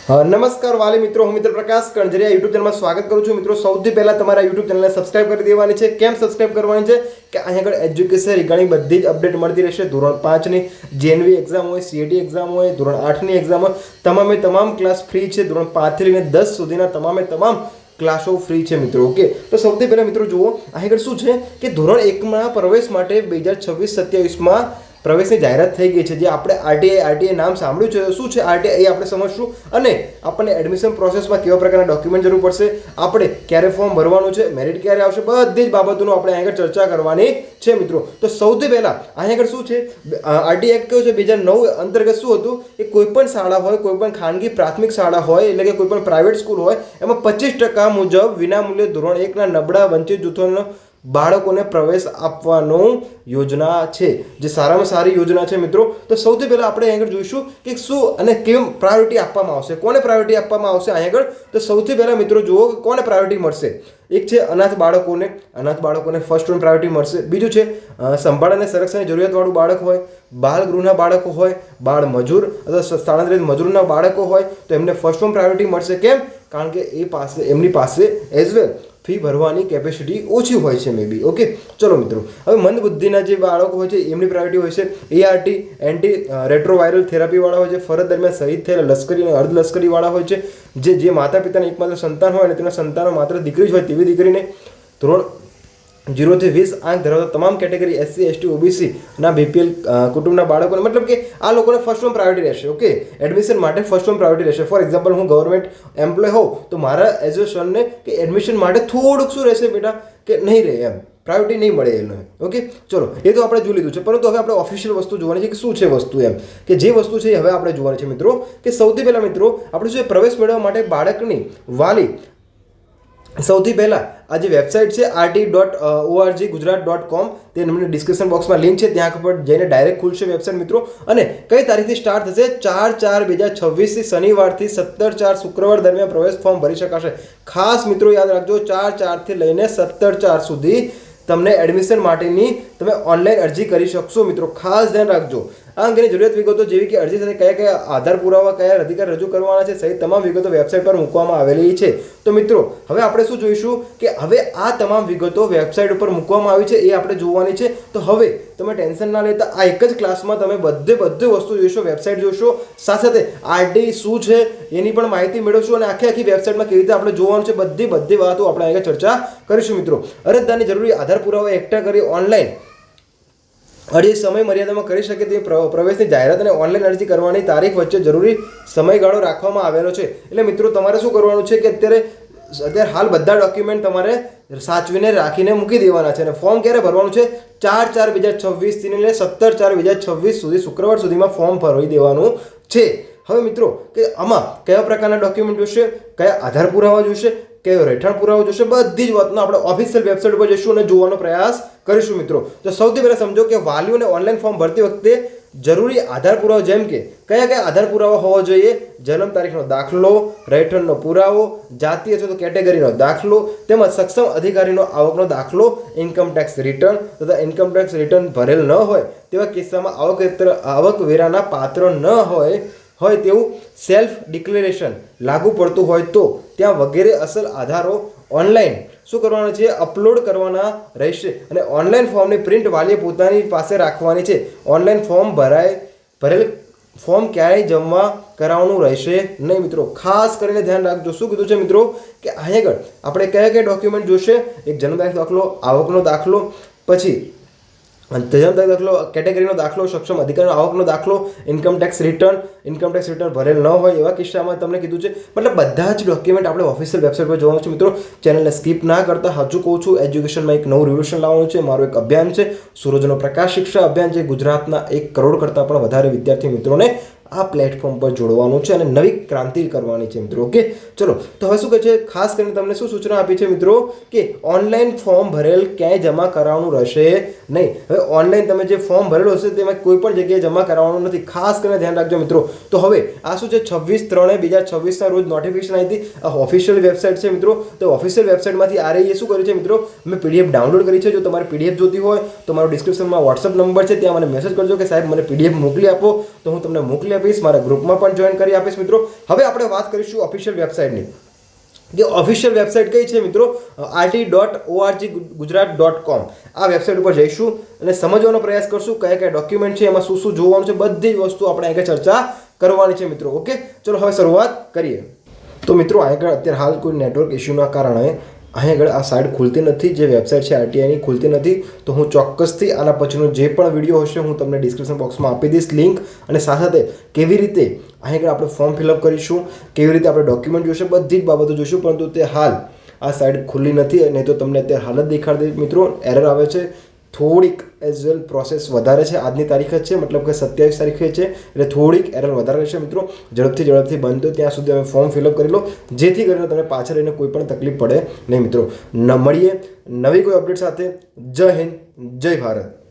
નમસ્કાર વાલી મિત્રો, હું મિત્ર પ્રકાશ કણજરિયા યુટ્યુબ ચેનલમાં સ્વાગત કરું છું. મિત્રો, સૌથી પહેલા તમારા યુટ્યુબ ચેનલને સબસ્ક્રાઇબ કરી દેવાની છે. કેમ સબસ્ક્રાઇબ કરવાની છે કે અહીંયા આગળ એજ્યુકેશન રિગાર્ડિંગ બધી જ અપડેટ મળતી રહેશે. ધોરણ 5ની જેએનવી એક્ઝામ હોય, સીએટી એક્ઝામ હોય, ધોરણ 8ની એક્ઝામ હોય, તમામ ક્લાસ ફ્રી છે. ધોરણ 5 થી લઈને 10 સુધીના તમામ ક્લાસો ફ્રી છે મિત્રો. ઓકે, તો સૌથી પહેલા મિત્રો જુઓ, અહીં આગળ શું છે કે ધોરણ 1માં પ્રવેશ માટે 2026-27માં પ્રવેશની જાહેરાત થઈ ગઈ છે. જે આપણે આરટીઆઈ નામ સાંભળ્યું છે. શું છે આરટીઆઈ એ આપણે સમજશું, અને આપણને એડમિશન પ્રોસેસમાં કેવા પ્રકારના ડોક્યુમેન્ટ જરૂર પડશે, આપણે ક્યારે ફોર્મ ભરવાનું છે, મેરિટ ક્યારે આવશે, બધી જ બાબતોનો આપણે અહીં આગળ ચર્ચા કરવાની છે મિત્રો. તો સૌથી પહેલા અહીં આગળ શું છે, આરટીઆઈ એક્ટ કયો છે 2009 અંતર્ગત શું હતું કે કોઈપણ શાળા હોય, કોઈપણ ખાનગી પ્રાથમિક શાળા હોય, એટલે કે કોઈપણ પ્રાઇવેટ સ્કૂલ હોય, એમાં 25% મુજબ વિનામૂલ્યે ધોરણ 1ના નબળા વંચિત જૂથોનો બાળકોને પ્રવેશ આપવાનો યોજના છે, જે સારામાં સારી યોજના છે મિત્રો. તો સૌથી પહેલા આપણે અહીં આગળ જોઈશું કે શું અને કેમ પ્રાયોરિટી આપવામાં આવશે, કોને પ્રાયોરિટી આપવામાં આવશે અહીં આગળ. તો સૌથી પહેલા મિત્રો જુઓ કે કોને પ્રાયોરિટી મળશે. એક છે અનાથ બાળકોને ફર્સ્ટ ઓન પ્રાયોરિટી મળશે. બીજું છે સંભાળ અને સંરક્ષણની જરૂરિયાતવાળું બાળક હોય, બાળ ગૃહના બાળકો હોય, બાળ મજૂર અથવા સ્થળાંતરિત મજૂરના બાળકો હોય, તો એમને ફર્સ્ટ ઓન પ્રાયોરિટી મળશે. કેમ? કારણ કે એમની પાસે એઝ વેલ ફી ભરવાની કેપેસિટી ઓછી હોય છે મે બી. ઓકે, ચલો મિત્રો, હવે મંદ બુદ્ધિના જે બાળકો હોય છે એમની પ્રાયોરિટી હોય છે એઆરટી એન્ટી રેટ્રોવાયરલ થેરાપીવાળા હોય છે, ફરજ દરમિયાન શહીદ થયેલા લશ્કરી અને અર્ધલશ્કરીવાળા હોય છે, જે માતા પિતાના એકમાત્ર સંતાન હોય અને તેના સંતાનો માત્ર દીકરી જ હોય તેવી દીકરીને, ધોરણ 0 થી 20 આંક ધરાવતા તમામ કેટેગરી એસસી એસટી ઓબીસી ના બીપીએલ કુટુંબના બાળકોને, મતલબ કે આ લોકોને ફર્સ્ટ ઓન પ્રાયોરિટી રહેશે. ઓકે, એડમિશન માટે ફર્સ્ટ ઓન પ્રાયોરિટી રહેશે. ફોર એક્ઝામ્પલ, હું ગવર્મેન્ટ એમ્પ્લોય હોઉં તો મારા એઝ અ સનને કે એડમિશન માટે થોડુંક શું રહેશે બેટા કે નહીં રહે, એમ પ્રાયોરિટી નહીં મળે એને. ઓકે, ચલો, એ તો આપણે જોઈ લીધું છે, પરંતુ હવે આપણે ઓફિશિયલ વસ્તુ જોવાની છે કે શું છે વસ્તુ, એમ કે જે વસ્તુ છે હવે આપણે જોવાની છે મિત્રો. કે સૌથી પહેલા મિત્રો આપણે શું પ્રવેશ મેળવવા માટે બાળકની વાલી સૌથી પહેલાં આ જે વેબસાઇટ છે rt.org.gujarat.com, તે તમને ડિસ્ક્રિપ્શન બોક્સમાં લિંક છે, ત્યાં પર જઈને ડાયરેક્ટ ખુલશે વેબસાઇટ મિત્રો. અને કઈ તારીખથી સ્ટાર્ટ થશે? 4/4/2026 શનિવારથી 17/4 શુક્રવાર દરમિયાન પ્રવેશ ફોર્મ ભરી શકાશે. ખાસ મિત્રો યાદ રાખજો, 4/4 થી લઈને 17/4 સુધી તમને એડમિશન માટેની તમે ઓનલાઈન અરજી કરી શકશો મિત્રો. ખાસ ધ્યાન રાખજો. આ અંગેની જરૂરિયાત વિગતો જેવી કે અરજી સાથે કયા આધાર પુરાવા, કયા અધિકાર રજૂ કરવાના છે સહિત તમામ વિગતો વેબસાઇટ પર મૂકવામાં આવેલી છે. તો મિત્રો હવે આપણે શું જોઈશું કે હવે આ તમામ વિગતો વેબસાઇટ ઉપર મૂકવામાં આવી છે, એ આપણે જોવાની છે. તો હવે તમે ટેન્શન ના લેતા, આ એક જ ક્લાસમાં તમે બધી વસ્તુ જોઈશો, વેબસાઇટ જોશો, સાથે આરટી શું છે એની પણ માહિતી મેળવશો, અને આખી વેબસાઇટમાં કેવી રીતે આપણે જોવાનું છે બધી વાતો આપણે અહીંયા ચર્ચા કરીશું મિત્રો. અરજદારની જરૂરી આધાર પુરાવા એકઠા કરી ઓનલાઈન અરજી સમય મર્યાદામાં કરી શકે તે પ્રવેશની જાહેરાત અને ઓનલાઈન અરજી કરવાની તારીખ વચ્ચે જરૂરી સમયગાળો રાખવામાં આવેલો છે. એટલે મિત્રો તમારે શું કરવાનું છે કે અત્યારે હાલ બધા ડોક્યુમેન્ટ તમારે સાચવીને રાખીને મૂકી દેવાના છે, અને ફોર્મ ક્યારે ભરવાનું છે? 4/4/2026 થી લઈને 17/4/2026 સુધી શુક્રવાર સુધીમાં ફોર્મ ભરી દેવાનું છે. હવે મિત્રો કે આમાં કયા પ્રકારના ડોક્યુમેન્ટ જોશે, કયા આધાર પુરાવા જોશે, કયો રહેઠાણ પુરાવો જોશે, બધી જ વાતનો આપણે ઓફિશિયલ વેબસાઇટ પર જઈશું અને જોવાનો પ્રયાસ કરીશું મિત્રો. તો સૌથી પહેલાં સમજો કે વાલીઓને ઓનલાઈન ફોર્મ ભરતી વખતે જરૂરી આધાર પુરાવો જેમ કે કયા આધાર પુરાવા હોવા જોઈએ? જન્મ તારીખનો દાખલો, રહેઠાણનો પુરાવો, જાતિ અથવા તો કેટેગરીનો દાખલો, તેમજ સક્ષમ અધિકારીનો આવકનો દાખલો, ઇન્કમ ટેક્સ રિટર્ન તથા ઇન્કમ ટેક્સ રિટર્ન ભરેલ ન હોય તેવા કિસ્સામાં આવકવેરાના પાત્ર ન હોય તેવું સેલ્ફ ડિક્લેરેશન લાગુ પડતું હોય તો ત્યાં વગેરે અસલ આધારો ઓનલાઈન શું કરવાના છે? અપલોડ કરવાના રહેશે, અને ઓનલાઈન ફોર્મની પ્રિન્ટ વાલીએ પોતાની પાસે રાખવાની છે. ઓનલાઈન ફોર્મ ભરેલ ફોર્મ ક્યારેય જમા કરાવવાનું રહેશે નહીં મિત્રો. ખાસ કરીને ધ્યાન રાખજો. શું કીધું છે મિત્રો કે અહીં આગળ આપણે કયા ડોક્યુમેન્ટ જોશે? એક જન્મ તારીખ દાખલો, આવકનો દાખલો, પછી જન્મ તારીખ દાખલો, કેટેગરીનો દાખલો, સક્ષમ અધિકારીનો આવકનો દાખલો, ઇન્કમ ટેક્સ રિટર્ન ભરેલ ન હોય એવા કિસ્સામાં તમને કીધું છે. મતલબ બધા જ ડોક્યુમેન્ટ આપણે ઓફિશિયલ વેબસાઇટ પર જોવાનું છે મિત્રો. ચેનલને સ્કીપ ના કરતા. હજુ કહું છું, એજ્યુકેશનમાં એક નવું રિવોલ્યુશન લાવવાનું છે. મારું એક અભિયાન છે, સૂરજનો પ્રકાશ શિક્ષા અભિયાન, જે ગુજરાતના 1 કરોડ કરતાં પણ વધારે વિદ્યાર્થી મિત્રોને આ પ્લેટફોર્મ પર જોડવાનું છે અને નવી ક્રાંતિ કરવાની છે મિત્રો. ઓકે, ચલો, તો હવે શું કહે છે? ખાસ કરીને તમને શું સૂચના આપી છે મિત્રો કે ઓનલાઈન ફોર્મ ભરેલ ક્યાંય જમા કરાવવાનું રહેશે નહીં. હવે ઓનલાઈન તમે જે ફોર્મ ભરેલો હશે તેમાં કોઈ પણ જગ્યાએ જમા કરાવવાનું નથી, ખાસ કરીને ધ્યાન રાખજો મિત્રો. તો હવે આ શું છે, 26/3/2026 રોજ નોટિફિકેશન આવી હતી. આ ઓફિશિયલ વેબસાઇટ છે મિત્રો. તો ઓફિશિયલ વેબસાઇટમાંથી આરઆઈએ શું કર્યું છે મિત્રો, મેં પીડીએફ ડાઉનલોડ કરી છે. જો તમારે પીડીએફ જોતી હોય તો મારો ડિસ્ક્રિપ્શનમાં વોટ્સઅપ નંબર છે, ત્યાં મને મેસેજ કરજો કે સાહેબ મને પીડીએફ મોકલી આપો, તો હું તમને મોકલી આપીશ, મારા ગ્રુપમાં પણ જોઈન કરી આપીશ મિત્રો. હવે આપણે વાત કરીશું ઓફિશિયલ વેબસાઇટની. જે ઓફિશિયલ વેબસાઇટ કઈ છે મિત્રો, rt.org.gujarat.com. આ વેબસાઇટ ઉપર જઈશું અને સમજવાનો પ્રયાસ કરશું કયા કયા ડોક્યુમેન્ટ છે, એમાં શું શું જોવાનું છે, બધી જ વસ્તુ આપણે આગળ ચર્ચા કરવાની છે મિત્રો. ઓકે, ચલો હવે શરૂઆત કરીએ. તો મિત્રો આગળ અત્યારે હાલ કોઈ નેટવર્ક ઇસ્યુના કારણે અહીં આગળ આ સાઇટ ખુલતી નથી, જે વેબસાઇટ છે આરટીઆઈની ખુલતી નથી. તો હું ચોક્કસથી આના પછીનો જે પણ વિડીયો હશે હું તમને ડિસ્ક્રિપ્શન બોક્સમાં આપી દઈશ લિંક, અને સાથે કેવી રીતે અહીં આગળ આપણે ફોર્મ ફિલઅપ કરીશું, કેવી રીતે આપણે ડોક્યુમેન્ટ જોઈશે, બધી જ બાબતો જોઈશું. પરંતુ તે હાલ આ સાઇટ ખુલ્લી નથી, નહીં તો તમને અત્યારે હાલ જ દેખાડી દે મિત્રો, એરર આવે છે. થોડીક એઝ વેલ પ્રોસેસ વધારે છે, આજની તારીખ જ છે, મતલબ કે 27 તારીખે છે, એટલે થોડીક એરર વધારે રહેશે મિત્રો. ઝડપથી બંધ ત્યાં સુધી તમે ફોર્મ ફિલઅપ કરી લો, જેથી કરીને તમને પાછળ રહીને કોઈ પણ તકલીફ પડે નહીં મિત્રો. મળીએ નવી કોઈ અપડેટ સાથે. જય હિન્દ, જય ભારત.